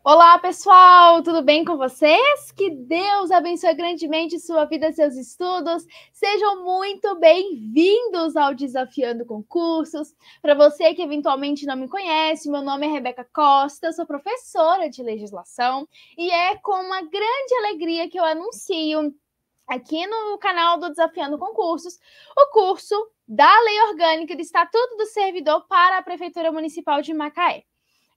Olá, pessoal! Tudo bem com vocês? Que Deus abençoe grandemente sua vida e seus estudos. Sejam muito bem-vindos ao Desafiando Concursos. Para você que eventualmente não me conhece, meu nome é Rebeca Costa, sou professora de legislação e é com uma grande alegria que eu anuncio aqui no canal do Desafiando Concursos o curso da Lei Orgânica do Estatuto do Servidor para a Prefeitura Municipal de Macaé.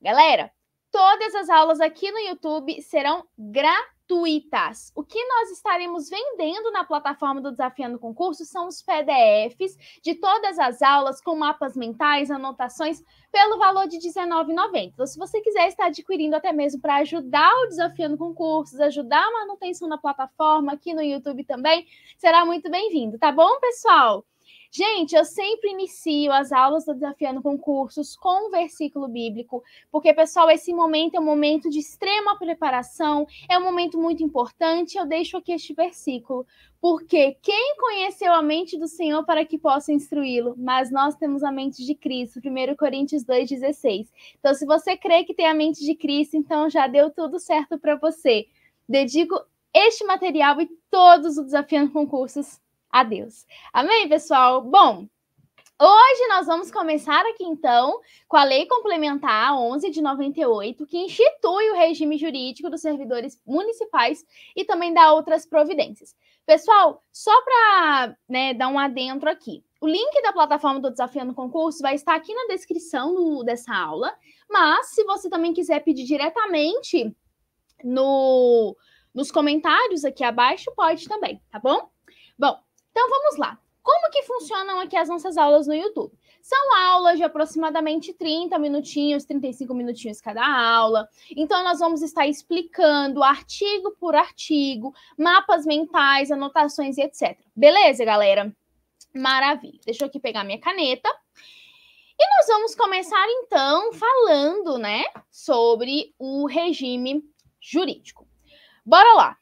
Galera, todas as aulas aqui no YouTube serão gratuitas. O que nós estaremos vendendo na plataforma do Desafiando Concurso são os PDFs de todas as aulas com mapas mentais, anotações, pelo valor de R$19,90. Então, se você quiser estar adquirindo até mesmo para ajudar o Desafiando Concursos, ajudar a manutenção da plataforma aqui no YouTube também, será muito bem-vindo, tá bom, pessoal? Gente, eu sempre inicio as aulas do Desafiando Concursos com um versículo bíblico, porque, pessoal, esse momento é um momento de extrema preparação, é um momento muito importante. Eu deixo aqui este versículo, porque quem conheceu a mente do Senhor para que possa instruí-lo? Mas nós temos a mente de Cristo, 1 Coríntios 2,16. Então, se você crê que tem a mente de Cristo, então já deu tudo certo para você. Dedico este material e todos os Desafiando Concursos a Deus. Amém, pessoal? Bom, hoje nós vamos começar aqui, então, com a Lei Complementar 11 de 98, que institui o regime jurídico dos servidores municipais e também dá outras providências. Pessoal, só para dar um adentro aqui, o link da plataforma do Desafiando Concurso vai estar aqui na descrição dessa aula, mas se você também quiser pedir diretamente nos comentários aqui abaixo, pode também, tá bom? Bom, então vamos lá. Como que funcionam aqui as nossas aulas no YouTube? São aulas de aproximadamente 30 minutinhos, 35 minutinhos cada aula. Então, nós vamos estar explicando artigo por artigo, mapas mentais, anotações e etc. Beleza, galera? Maravilha. Deixa eu aqui pegar minha caneta. E nós vamos começar, então, falando, sobre o regime jurídico. Bora lá.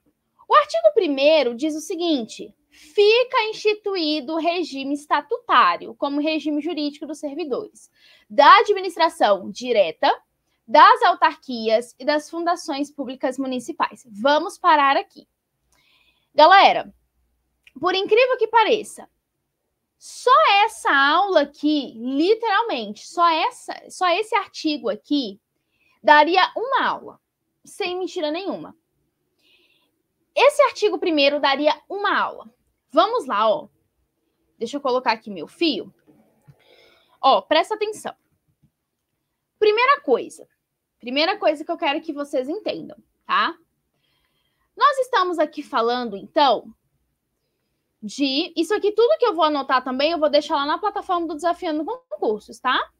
O artigo 1º diz o seguinte: fica instituído o regime estatutário como regime jurídico dos servidores, da administração direta, das autarquias e das fundações públicas municipais. Vamos parar aqui. Galera, por incrível que pareça, só essa aula aqui, literalmente, só esse artigo aqui, daria uma aula, sem mentira nenhuma. Esse artigo 1º daria uma aula. Vamos lá, ó. Deixa eu colocar aqui meu fio. Ó, presta atenção. Primeira coisa que eu quero que vocês entendam, tá? Nós estamos aqui falando, então, de... Isso aqui, tudo que eu vou anotar também, eu vou deixar lá na plataforma do Desafiando Concursos, tá?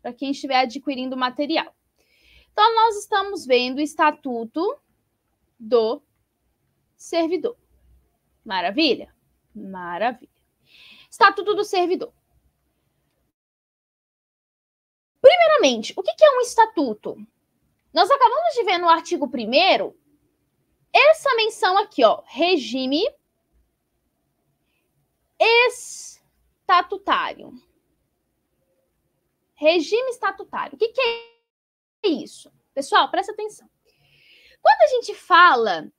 Para quem estiver adquirindo o material. Então, nós estamos vendo o Estatuto do Servidor. Maravilha? Maravilha. Estatuto do Servidor. Primeiramente, o que é um estatuto? Nós acabamos de ver no artigo 1º essa menção aqui, ó, regime estatutário. Regime estatutário. O que é isso? Pessoal, presta atenção. Quando a gente fala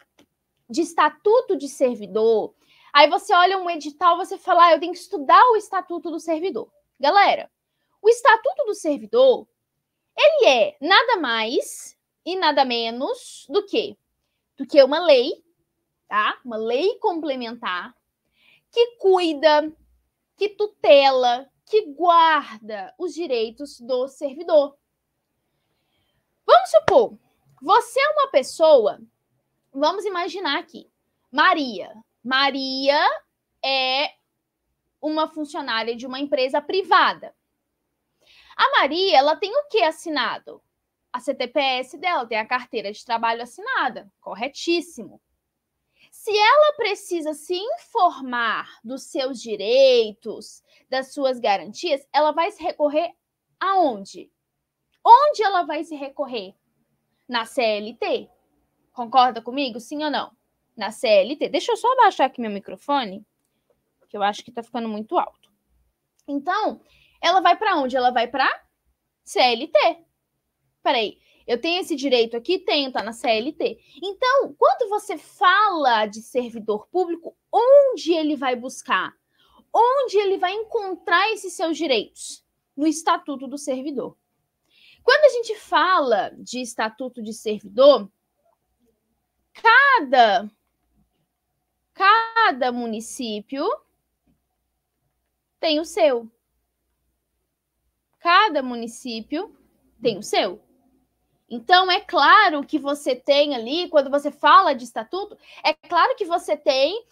de estatuto de servidor, aí você olha um edital, você fala, eu tenho que estudar o Estatuto do Servidor. Galera, o Estatuto do Servidor, ele é nada mais e nada menos do que uma lei, tá? Uma lei complementar que cuida, que tutela, que guarda os direitos do servidor. Vamos supor, você é uma pessoa, vamos imaginar aqui, Maria. Maria é uma funcionária de uma empresa privada. A Maria, ela tem o que assinado? A CTPS dela, tem a carteira de trabalho assinada. Corretíssimo. Se ela precisa se informar dos seus direitos, das suas garantias, ela vai se recorrer aonde? Onde ela vai se recorrer? Na CLT. Concorda comigo? Sim ou não? Na CLT. Deixa eu só abaixar aqui meu microfone, que eu acho que tá ficando muito alto. Então, ela vai para onde? Ela vai para CLT. Peraí, eu tenho esse direito aqui? Tenho, tá na CLT. Então, quando você fala de servidor público, onde ele vai buscar? Onde ele vai encontrar esses seus direitos? No Estatuto do Servidor. Quando a gente fala de Estatuto de Servidor, cada município tem o seu. Cada município tem o seu. Então, é claro que você tem ali, quando você fala de estatuto, é claro que você tem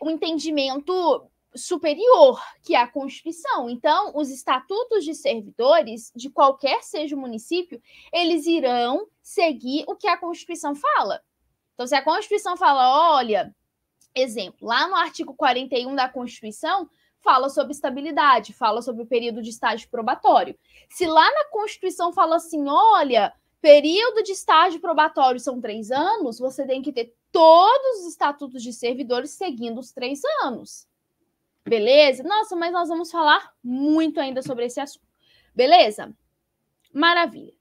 um entendimento superior, que é a Constituição. Então, os estatutos de servidores, de qualquer seja o município, eles irão seguir o que a Constituição fala. Então, se a Constituição fala, olha, exemplo, lá no artigo 41 da Constituição, fala sobre estabilidade, fala sobre o período de estágio probatório. Se lá na Constituição fala assim, olha, período de estágio probatório são 3 anos, você tem que ter todos os estatutos de servidores seguindo os 3 anos. Beleza? Nossa, mas nós vamos falar muito ainda sobre esse assunto. Beleza? Maravilha.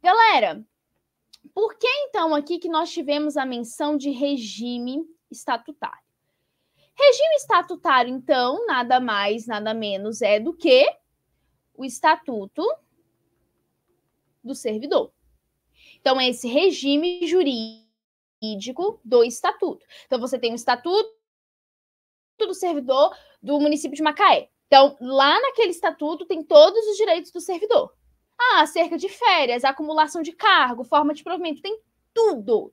Galera, por que então aqui que nós tivemos a menção de regime estatutário? Regime estatutário, então, nada mais, nada menos é do que o Estatuto do Servidor. Então, é esse regime jurídico do Estatuto. Então, você tem o Estatuto do Servidor do município de Macaé. Então, lá naquele estatuto tem todos os direitos do servidor. Cerca de férias, acumulação de cargo, forma de provimento, tem tudo.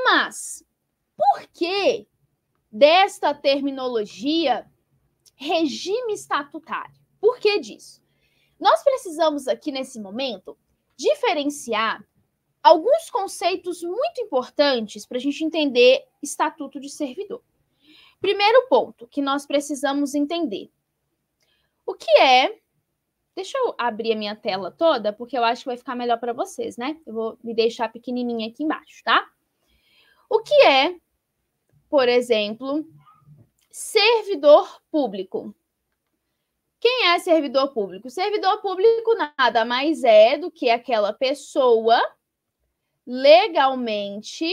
Mas, por que desta terminologia regime estatutário? Por que disso? Nós precisamos aqui, nesse momento, diferenciar alguns conceitos muito importantes para a gente entender estatuto de servidor. Primeiro ponto que nós precisamos entender. O que é... Deixa eu abrir a minha tela toda, porque eu acho que vai ficar melhor para vocês, né? Eu vou me deixar pequenininha aqui embaixo, tá? O que é, por exemplo, servidor público? Quem é servidor público? Servidor público nada mais é do que aquela pessoa legalmente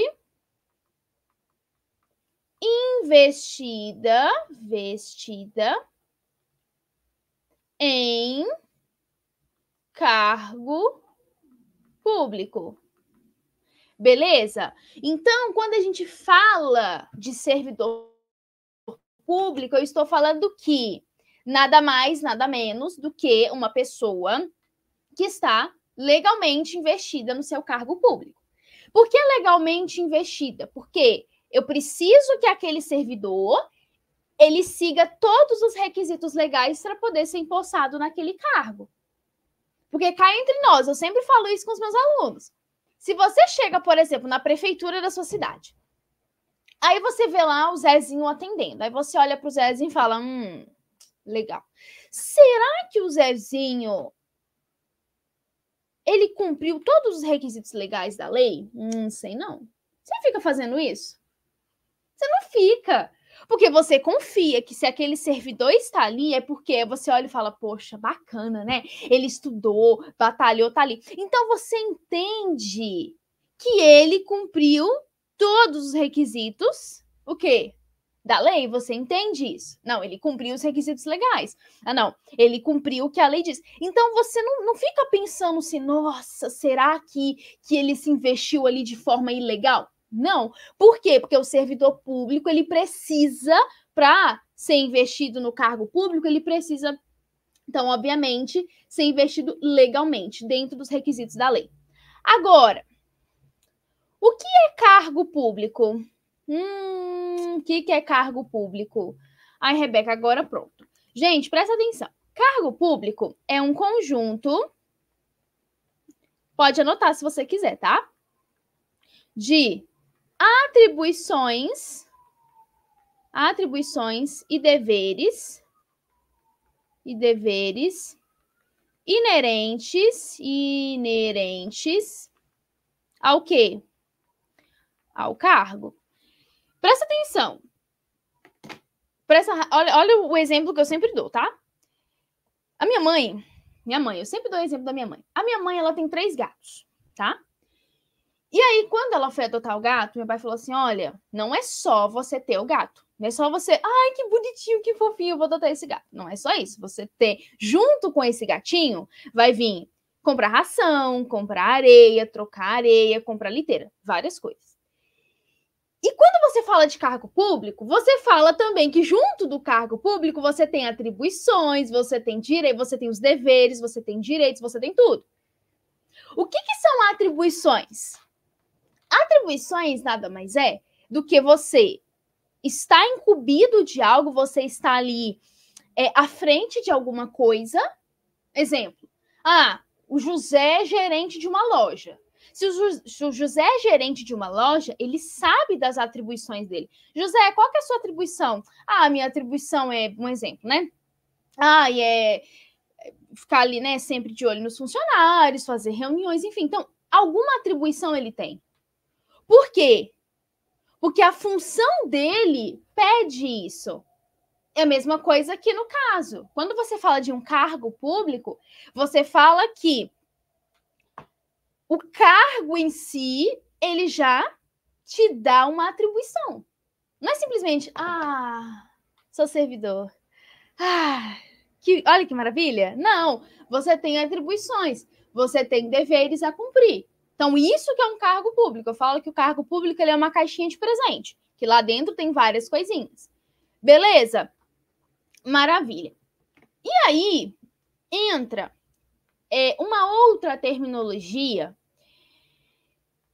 vestida em cargo público. Beleza? Então, quando a gente fala de servidor público, eu estou falando que nada mais, nada menos do que uma pessoa que está legalmente investida no seu cargo público. Por que legalmente investida? Porque eu preciso que aquele servidor ele siga todos os requisitos legais para poder ser empossado naquele cargo. Porque cá entre nós, eu sempre falo isso com os meus alunos. Se você chega, por exemplo, na prefeitura da sua cidade, aí você vê lá o Zezinho atendendo, aí você olha para o Zezinho e fala, legal. Será que o Zezinho ele cumpriu todos os requisitos legais da lei? Sei não. Você fica fazendo isso? Você não fica. Porque você confia que se aquele servidor está ali, é porque você olha e fala, poxa, bacana, né? Ele estudou, batalhou, tá ali. Então, você entende que ele cumpriu todos os requisitos, o quê? Da lei, você entende isso? Não, ele cumpriu os requisitos legais. Não, ele cumpriu o que a lei diz. Então, você não fica pensando assim, nossa, será que ele se investiu ali de forma ilegal? Não. Por quê? Porque o servidor público, ele precisa, para ser investido no cargo público, ele precisa, então, obviamente, ser investido legalmente, dentro dos requisitos da lei. Agora, o que é cargo público? O que é cargo público? Ai, Rebeca, agora pronto. Gente, presta atenção. Cargo público é um conjunto, pode anotar se você quiser, tá? De atribuições e deveres inerentes ao quê? Ao cargo. Presta atenção. Olha o exemplo que eu sempre dou, tá? A minha mãe, minha mãe, eu sempre dou o exemplo da minha mãe. A minha mãe, ela tem 3 gatos, tá? E aí, quando ela foi adotar o gato, meu pai falou assim, olha, não é só você ter o gato. Não é só você, ai, que bonitinho, que fofinho, eu vou adotar esse gato. Não é só isso. Você ter, junto com esse gatinho, vai vir comprar ração, comprar areia, trocar areia, comprar liteira, várias coisas. E quando você fala de cargo público, você fala também que junto do cargo público você tem atribuições, você tem direito, você tem os deveres, você tem direitos, você tem tudo. O que são atribuições? Atribuições nada mais é do que você está incumbido de algo, você está ali à frente de alguma coisa. Exemplo, o José é gerente de uma loja. Se o José é gerente de uma loja, ele sabe das atribuições dele. José, qual que é a sua atribuição? A minha atribuição é, um exemplo, né? É ficar ali, né, sempre de olho nos funcionários, fazer reuniões, enfim. Então, alguma atribuição ele tem. Por quê? Porque a função dele pede isso. É a mesma coisa que no caso. Quando você fala de um cargo público, você fala que o cargo em si, ele já te dá uma atribuição. Não é simplesmente, sou servidor. Olha que maravilha. Não, você tem atribuições, você tem deveres a cumprir. Então, isso que é um cargo público. Eu falo que o cargo público ele é uma caixinha de presente, que lá dentro tem várias coisinhas. Beleza? Maravilha. E aí, entra uma outra terminologia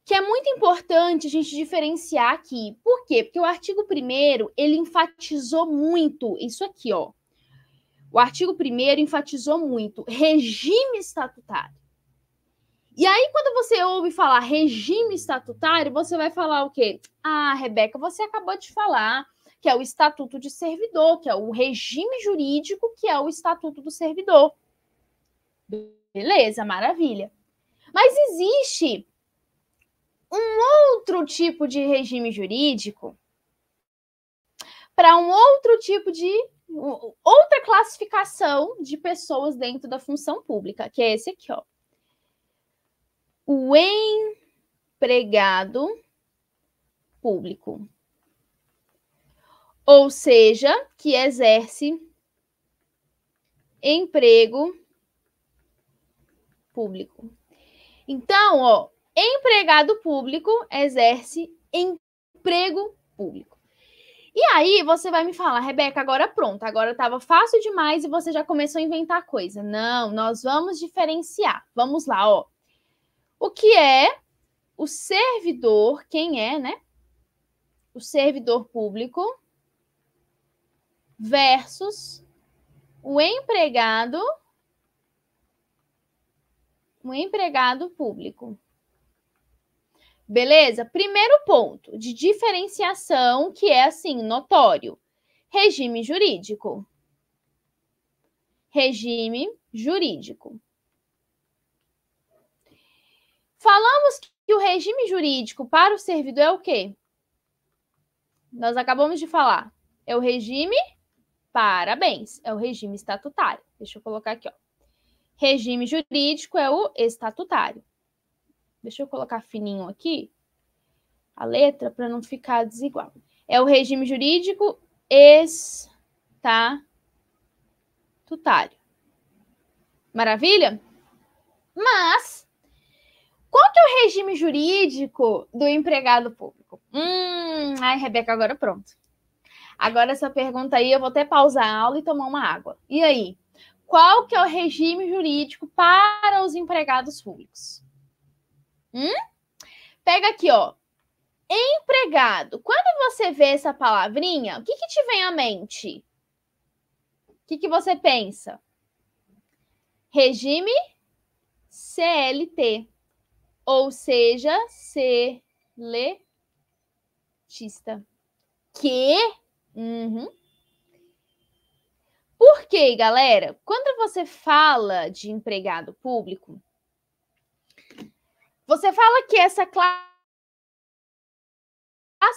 que é muito importante a gente diferenciar aqui. Por quê? Porque o artigo 1º, ele enfatizou muito isso aqui, ó. O artigo 1º enfatizou muito regime estatutário. E aí, quando você ouve falar regime estatutário, você vai falar o quê? Rebeca, você acabou de falar que é o Estatuto de Servidor, que é o regime jurídico, que é o Estatuto do Servidor. Beleza, maravilha. Mas existe um outro tipo de regime jurídico para um outro tipo de outra classificação de pessoas dentro da função pública, que é esse aqui, ó. O empregado público. Ou seja, que exerce emprego público. Então, ó, empregado público exerce emprego público. E aí você vai me falar, Rebeca, agora pronto, agora estava fácil demais e você já começou a inventar coisa. Não, nós vamos diferenciar. Vamos lá, ó. O que é o servidor, quem é, né? O servidor público versus o empregado público. Beleza? Primeiro ponto de diferenciação que é assim, notório. Regime jurídico. Regime jurídico. Falamos que o regime jurídico para o servidor é o quê? Nós acabamos de falar. É o regime, parabéns, é o regime estatutário. Deixa eu colocar aqui, ó. Regime jurídico é o estatutário. Deixa eu colocar fininho aqui a letra para não ficar desigual. É o regime jurídico estatutário. Maravilha? Mas qual que é o regime jurídico do empregado público? Rebeca, agora pronto. Agora essa pergunta aí eu vou até pausar a aula e tomar uma água. E aí? Qual que é o regime jurídico para os empregados públicos? Pega aqui, ó. Empregado. Quando você vê essa palavrinha, o que te vem à mente? O que você pensa? Regime CLT. Ou seja, seletista. Que? Por quê, galera? Quando você fala de empregado público, você fala que essa classe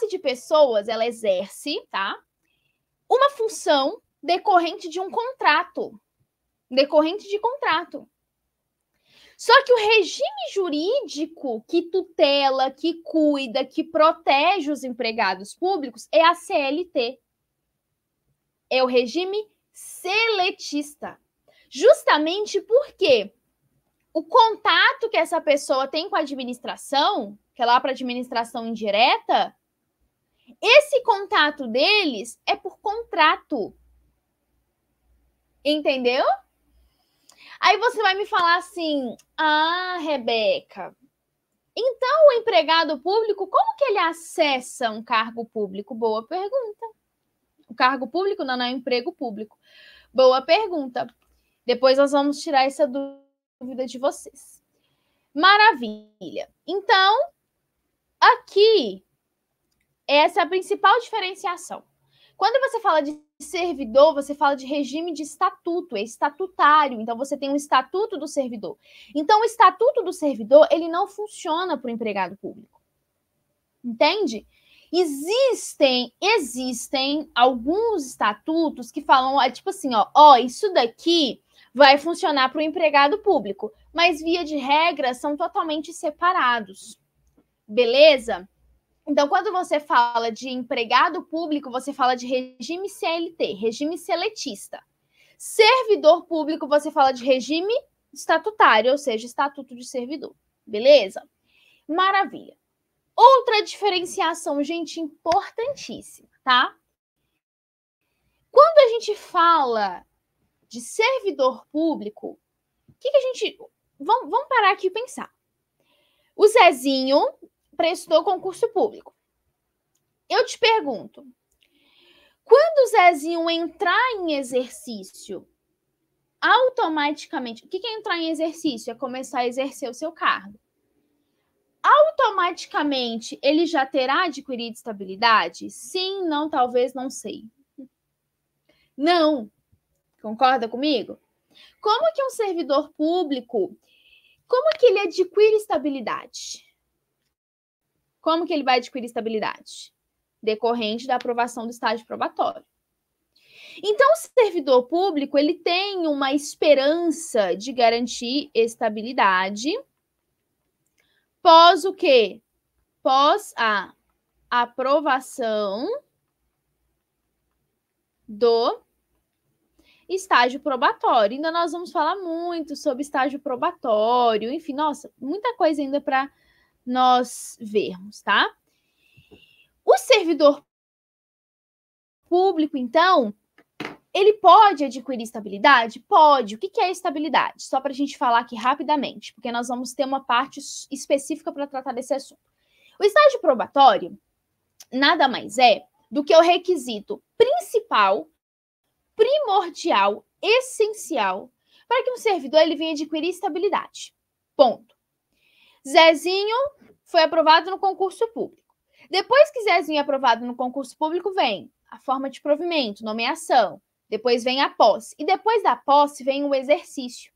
de pessoas, ela exerce, tá? Uma função decorrente de um contrato. decorrente de contrato. Só que o regime jurídico que tutela, que cuida, que protege os empregados públicos é a CLT. É o regime seletista. Justamente porque o contato que essa pessoa tem com a administração, que é lá para a administração indireta, esse contato deles é por contrato. Entendeu? Aí você vai me falar assim, Rebeca, então o empregado público, como que ele acessa um cargo público? Boa pergunta. O cargo público não é um emprego público. Boa pergunta. Depois nós vamos tirar essa dúvida de vocês. Maravilha. Então, aqui, essa é a principal diferenciação. Quando você fala de servidor, você fala de regime de estatuto, é estatutário. Então, você tem um estatuto do servidor. Então, o estatuto do servidor, ele não funciona para o empregado público. Entende? Existem alguns estatutos que falam, tipo assim, isso daqui vai funcionar para o empregado público, mas, via de regra, são totalmente separados. Beleza? Então, quando você fala de empregado público, você fala de regime CLT, regime seletista. Servidor público, você fala de regime estatutário, ou seja, estatuto de servidor. Beleza? Maravilha. Outra diferenciação, gente, importantíssima, tá? Quando a gente fala de servidor público, o que a gente... Vamos parar aqui e pensar. O Zezinho prestou concurso público. Eu te pergunto, quando o Zezinho entrar em exercício, automaticamente... O que é entrar em exercício? É começar a exercer o seu cargo. Automaticamente, ele já terá adquirido estabilidade? Sim, não, talvez, não sei. Não. Concorda comigo? Como que um servidor público, como que ele adquire estabilidade? Como que ele vai adquirir estabilidade? Decorrente da aprovação do estágio probatório. Então, o servidor público, ele tem uma esperança de garantir estabilidade pós o quê? Pós a aprovação do estágio probatório. Ainda nós vamos falar muito sobre estágio probatório, enfim, nossa, muita coisa ainda para nós vermos, tá? O servidor público, então, ele pode adquirir estabilidade? Pode. O que é estabilidade? Só para a gente falar aqui rapidamente, porque nós vamos ter uma parte específica para tratar desse assunto. O estágio probatório nada mais é do que o requisito principal, primordial, essencial, para que um servidor ele venha adquirir estabilidade. Ponto. Zezinho foi aprovado no concurso público. Depois que Zezinho é aprovado no concurso público, vem a forma de provimento, nomeação. Depois vem a posse. E depois da posse vem o exercício.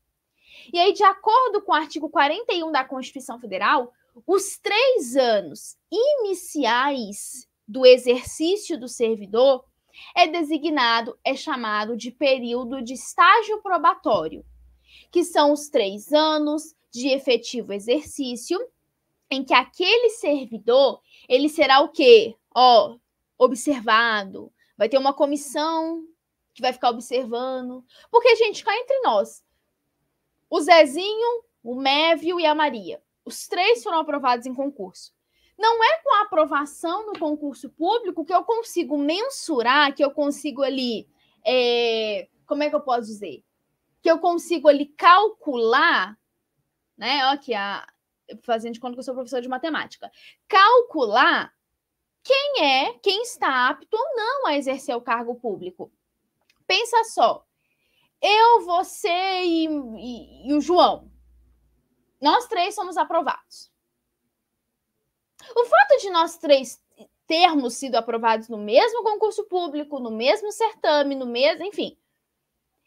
E aí, de acordo com o artigo 41 da Constituição Federal, os 3 anos iniciais do exercício do servidor é chamado de período de estágio probatório, que são os 3 anos de efetivo exercício, em que aquele servidor, ele será o quê? Observado, vai ter uma comissão que vai ficar observando, porque, gente, cá entre nós, o Zezinho, o Mévio e a Maria, os 3 foram aprovados em concurso. Não é com a aprovação no concurso público que eu consigo mensurar, que eu consigo ali, como é que eu posso dizer? Que eu consigo ali calcular, né? Aqui, fazendo de conta que eu sou professora de matemática. Calcular quem está apto ou não a exercer o cargo público. Pensa só, eu, você e o João, nós 3 somos aprovados. O fato de nós 3 termos sido aprovados no mesmo concurso público, no mesmo certame, enfim,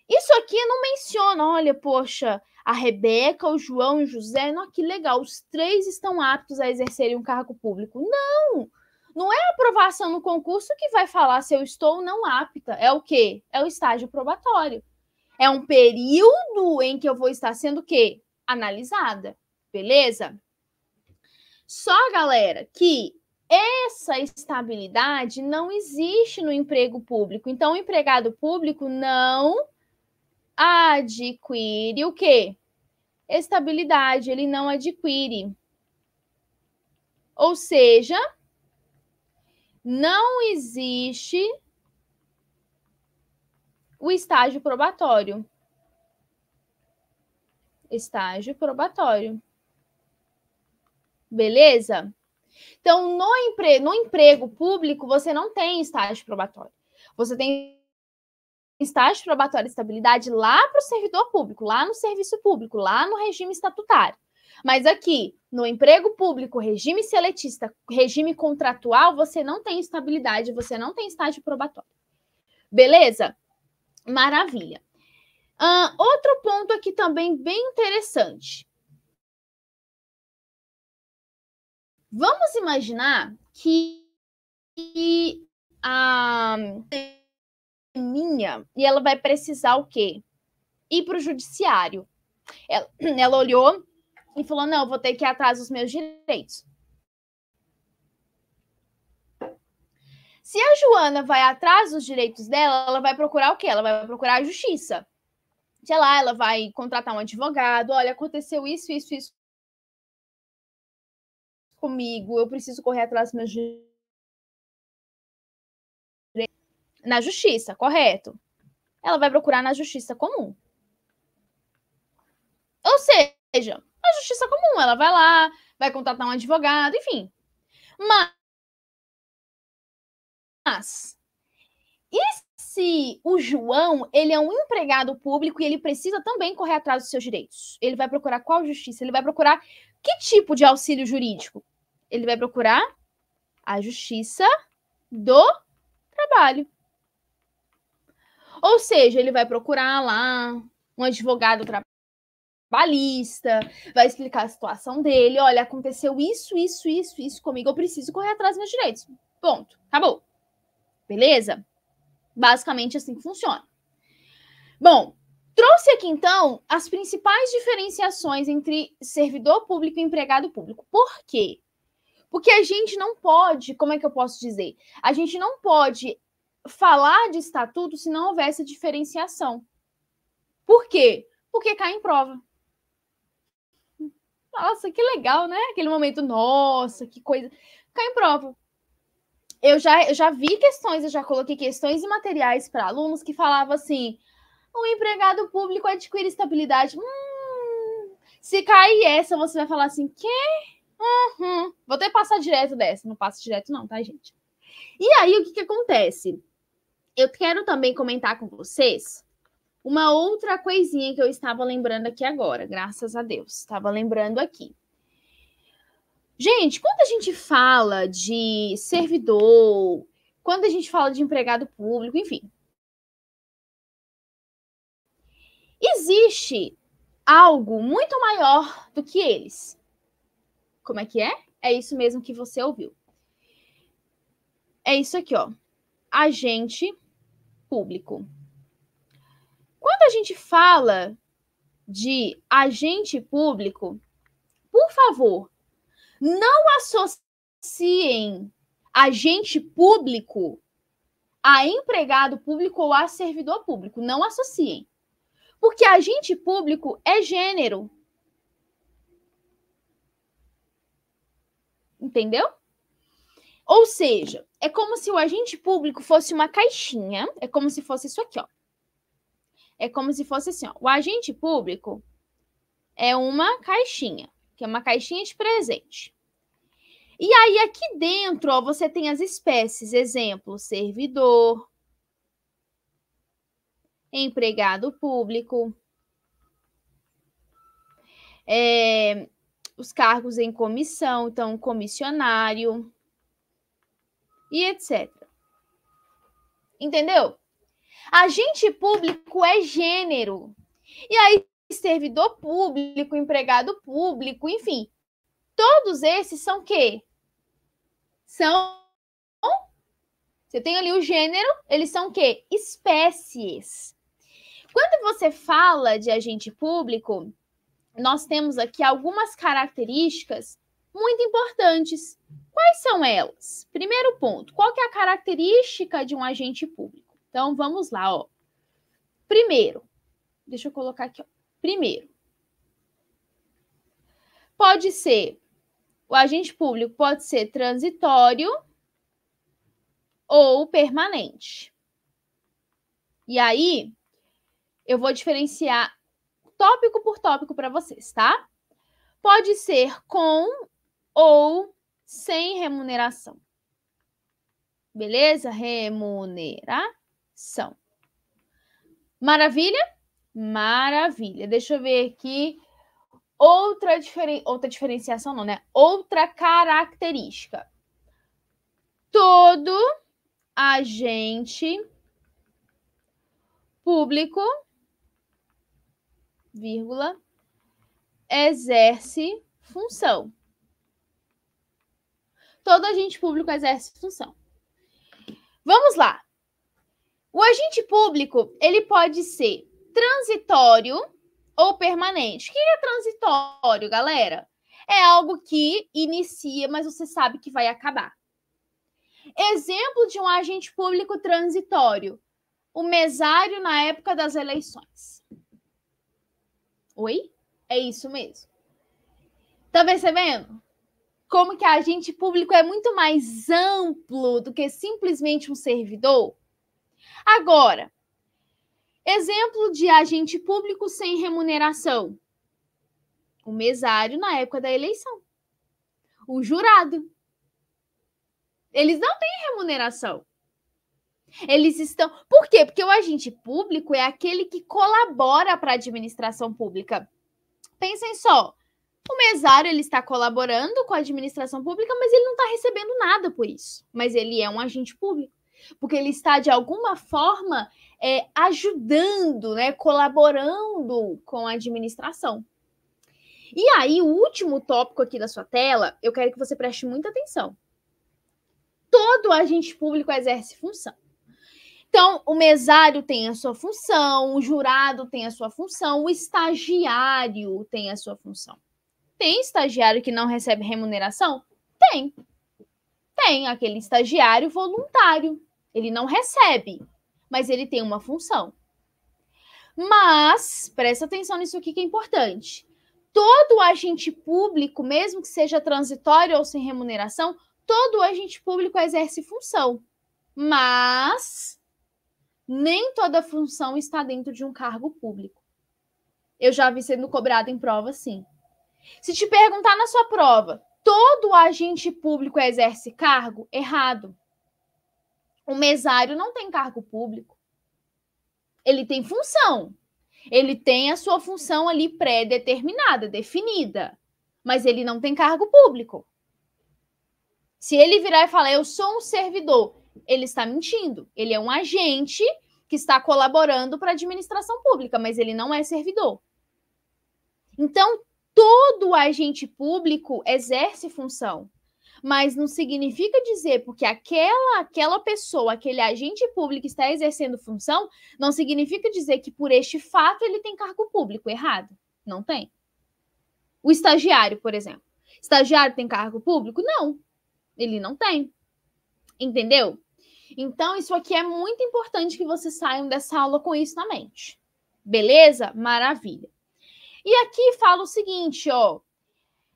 isso aqui não menciona, olha, poxa, a Rebeca, o João e o José, não, que legal, os 3 estão aptos a exercerem um cargo público. Não é a aprovação no concurso que vai falar se eu estou ou não apta. É o quê? É o estágio probatório. É um período em que eu vou estar sendo o quê? Analisada, beleza? Só, galera, que essa estabilidade não existe no emprego público. Então, o empregado público não adquire o quê? Estabilidade, ele não adquire. Ou seja, não existe o estágio probatório. Estágio probatório. Beleza? Então, no emprego público, você não tem estágio probatório. Você tem estágio probatório de estabilidade lá para o servidor público, lá no serviço público, lá no regime estatutário. Mas aqui, no emprego público, regime seletista, regime contratual, você não tem estabilidade, você não tem estágio probatório. Beleza? Maravilha. Outro ponto aqui também bem interessante. Vamos imaginar que a minha e ela vai precisar o quê? Ir para o judiciário. Ela olhou e falou: não, eu vou ter que ir atrás dos meus direitos. Se a Joana vai atrás dos direitos dela, ela vai procurar o quê? Ela vai procurar a justiça. Sei lá, ela vai contratar um advogado. Olha, aconteceu isso comigo. Eu preciso correr atrás dos meus direitos. Na justiça, correto? Ela vai procurar na justiça comum. Ou seja, a justiça comum, ela vai lá, vai contratar um advogado, enfim. Mas, e se o João, ele é um empregado público e ele precisa também correr atrás dos seus direitos? Ele vai procurar qual justiça? Ele vai procurar que tipo de auxílio jurídico? Ele vai procurar a justiça do trabalho. Ou seja, ele vai procurar lá um advogado trabalhista, vai explicar a situação dele. Olha, aconteceu isso comigo, eu preciso correr atrás dos meus direitos. Ponto. Acabou. Beleza? Basicamente assim que funciona. Bom, trouxe aqui então as principais diferenciações entre servidor público e empregado público. Por quê? Porque a gente não pode, como é que eu posso dizer? A gente não pode falar de estatuto se não houvesse diferenciação. Por quê? Porque cai em prova. Nossa, que legal, né? Aquele momento, nossa, que coisa. Cai em prova. Eu já vi questões, eu já coloquei questões e materiais para alunos que falavam assim: o empregado público adquire estabilidade. Se cair essa, você vai falar assim: quê? Vou ter que passar direto dessa. Não passa direto, não, tá, gente? E aí, o que acontece? Eu quero também comentar com vocês uma outra coisinha que eu estava lembrando aqui agora, graças a Deus. Estava lembrando aqui. Gente, quando a gente fala de servidor, quando a gente fala de empregado público, enfim, existe algo muito maior do que eles. Como é que é? É isso mesmo que você ouviu. É isso aqui, ó. Agente público. Quando a gente fala de agente público, por favor, não associem agente público a empregado público ou a servidor público. Não associem. Porque agente público é gênero. Entendeu? Ou seja, é como se o agente público fosse uma caixinha. É como se fosse isso aqui, ó. É como se fosse assim, ó. O agente público é uma caixinha, que é uma caixinha de presente. E aí, aqui dentro, ó, você tem as espécies. Exemplo, servidor, empregado público, os cargos em comissão, então, comissionário, e etc. Entendeu? Agente público é gênero. E aí, servidor público, empregado público, enfim, todos esses são o quê? Você tem ali o gênero, eles são o quê? Espécies. Quando você fala de agente público, nós temos aqui algumas características muito importantes. Quais são elas? Primeiro ponto, qual que é a característica de um agente público? Então, vamos lá, ó. Primeiro, deixa eu colocar aqui, ó. Primeiro, o agente público pode ser transitório ou permanente. E aí, eu vou diferenciar tópico por tópico para vocês, tá? Pode ser com ou sem remuneração. Beleza? Remuneração. Maravilha? Maravilha. Deixa eu ver aqui. Outra diferenciação, não, né? Outra característica. Todo agente público, vírgula, exerce função. Todo agente público exerce função. Vamos lá. O agente público, ele pode ser transitório ou permanente. O que é transitório, galera? É algo que inicia, mas você sabe que vai acabar. Exemplo de um agente público transitório. O mesário na época das eleições. Oi? É isso mesmo. Tá percebendo? Como que agente público é muito mais amplo do que simplesmente um servidor? Agora, exemplo de agente público sem remuneração. O mesário na época da eleição. O jurado. Eles não têm remuneração. Eles estão... Por quê? Porque o agente público é aquele que colabora para a administração pública. Pensem só. O mesário, ele está colaborando com a administração pública, mas ele não está recebendo nada por isso. Mas ele é um agente público. Porque ele está, de alguma forma, ajudando, né, colaborando com a administração. E aí, o último tópico aqui da sua tela, eu quero que você preste muita atenção. Todo agente público exerce função. Então, o mesário tem a sua função, o jurado tem a sua função, o estagiário tem a sua função. Tem estagiário que não recebe remuneração? Tem. Tem aquele estagiário voluntário. Ele não recebe, mas ele tem uma função. Mas, presta atenção nisso aqui que é importante. Todo agente público, mesmo que seja transitório ou sem remuneração, todo agente público exerce função. Mas nem toda função está dentro de um cargo público. Eu já vi sendo cobrado em prova, sim. Se te perguntar na sua prova, todo agente público exerce cargo? Errado. O mesário não tem cargo público. Ele tem função. Ele tem a sua função ali pré-determinada, definida. Mas ele não tem cargo público. Se ele virar e falar, eu sou um servidor, ele está mentindo. Ele é um agente que está colaborando para a administração pública, mas ele não é servidor. Então, todo agente público exerce função. Mas não significa dizer, porque aquela pessoa, aquele agente público está exercendo função, não significa dizer que por este fato ele tem cargo público. Errado. Não tem. O estagiário, por exemplo. Estagiário tem cargo público? Não. Ele não tem. Entendeu? Então, isso aqui é muito importante que vocês saiam dessa aula com isso na mente. Beleza? Maravilha. E aqui fala o seguinte, ó.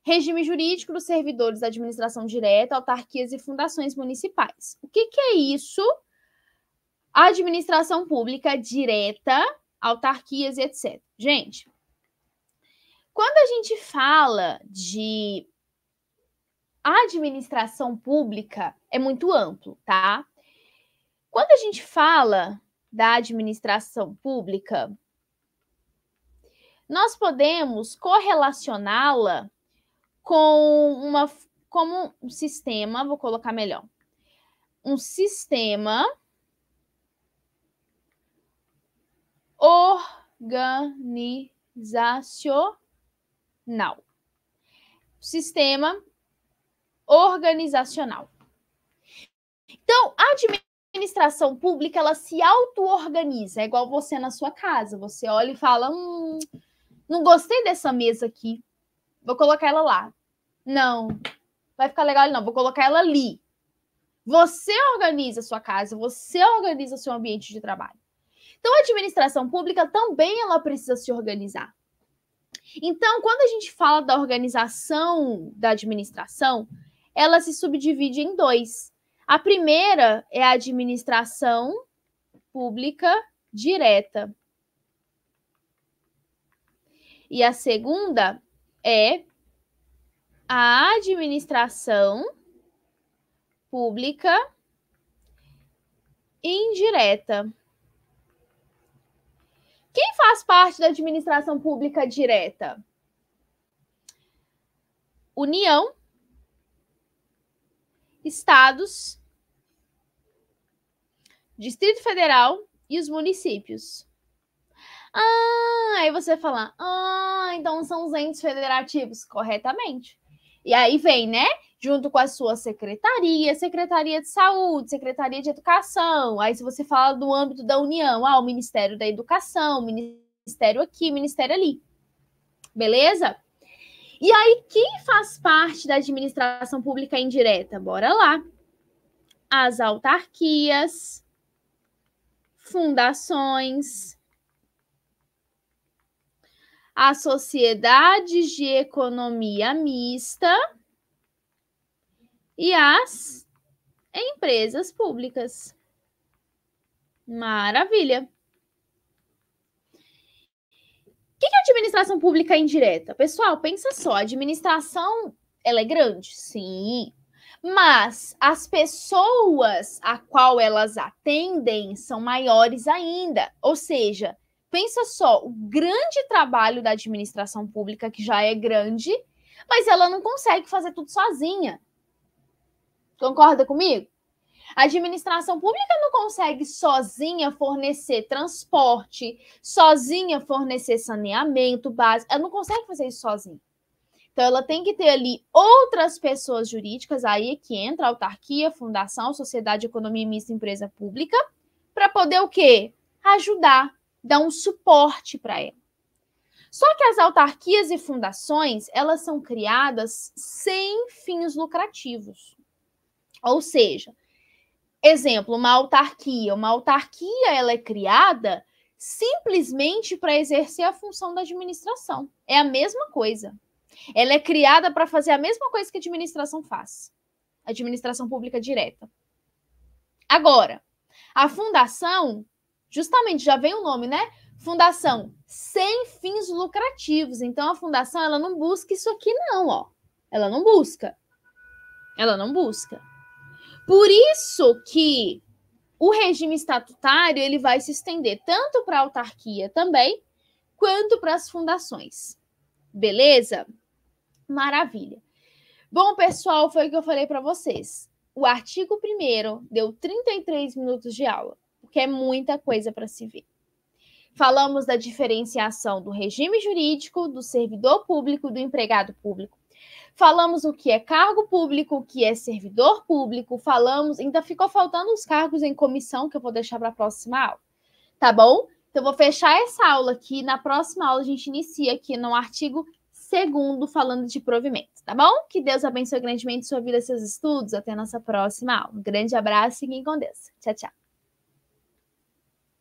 Regime jurídico dos servidores da administração direta, autarquias e fundações municipais. O que é isso? Administração pública direta, autarquias e etc. Gente, quando a gente fala de administração pública, é muito amplo, tá? Quando a gente fala da administração pública, nós podemos correlacioná-la como um sistema, vou colocar melhor, um sistema organizacional. Sistema organizacional. Então, a administração pública, ela se auto-organiza, é igual você na sua casa. Você olha e fala, não gostei dessa mesa aqui, vou colocar ela lá. Não, vai ficar legal não, vou colocar ela ali. Você organiza a sua casa, você organiza o seu ambiente de trabalho. Então, a administração pública também ela precisa se organizar. Então, quando a gente fala da organização da administração, ela se subdivide em dois. A primeira é a administração pública direta. E a segunda é a administração pública indireta. Quem faz parte da administração pública direta? União, estados, Distrito Federal e os municípios. Aí você fala, então são os entes federativos, corretamente. E aí vem, né, junto com a sua secretaria, Secretaria de Saúde, Secretaria de Educação. Aí se você fala do âmbito da União, o Ministério da Educação, Ministério aqui, Ministério ali. Beleza? E aí, quem faz parte da administração pública indireta? Bora lá. As autarquias, fundações, as sociedades de economia mista e as empresas públicas. Maravilha. O que é administração pública indireta? Pessoal, pensa só, a administração, ela é grande? Sim. Mas as pessoas a qual elas atendem são maiores ainda. Ou seja, pensa só, o grande trabalho da administração pública, que já é grande, mas ela não consegue fazer tudo sozinha. Concorda comigo? A administração pública não consegue sozinha fornecer transporte, sozinha fornecer saneamento básico, ela não consegue fazer isso sozinha. Então, ela tem que ter ali outras pessoas jurídicas, aí é que entra a autarquia, fundação, sociedade de economia mista, empresa pública, para poder o quê? Ajudar, dar um suporte para ela. Só que as autarquias e fundações, elas são criadas sem fins lucrativos. Ou seja, exemplo, uma autarquia. Uma autarquia, ela é criada simplesmente para exercer a função da administração. É a mesma coisa. Ela é criada para fazer a mesma coisa que a administração faz. Administração pública direta. Agora, a fundação, justamente, já vem o nome, né? Fundação sem fins lucrativos. Então, a fundação, ela não busca isso aqui não, ó. Ela não busca. Ela não busca. Por isso que o regime estatutário ele vai se estender tanto para a autarquia também, quanto para as fundações. Beleza? Maravilha. Bom, pessoal, foi o que eu falei para vocês. O artigo 1º deu 33 minutos de aula, porque é muita coisa para se ver. Falamos da diferenciação do regime jurídico, do servidor público e do empregado público. Falamos o que é cargo público, o que é servidor público, falamos, ainda ficou faltando os cargos em comissão, que eu vou deixar para a próxima aula, tá bom? Então, eu vou fechar essa aula aqui, na próxima aula a gente inicia aqui no artigo 2º, falando de provimento, tá bom? Que Deus abençoe grandemente sua vida e seus estudos, até a nossa próxima aula. Um grande abraço e fiquem com Deus. Tchau, tchau.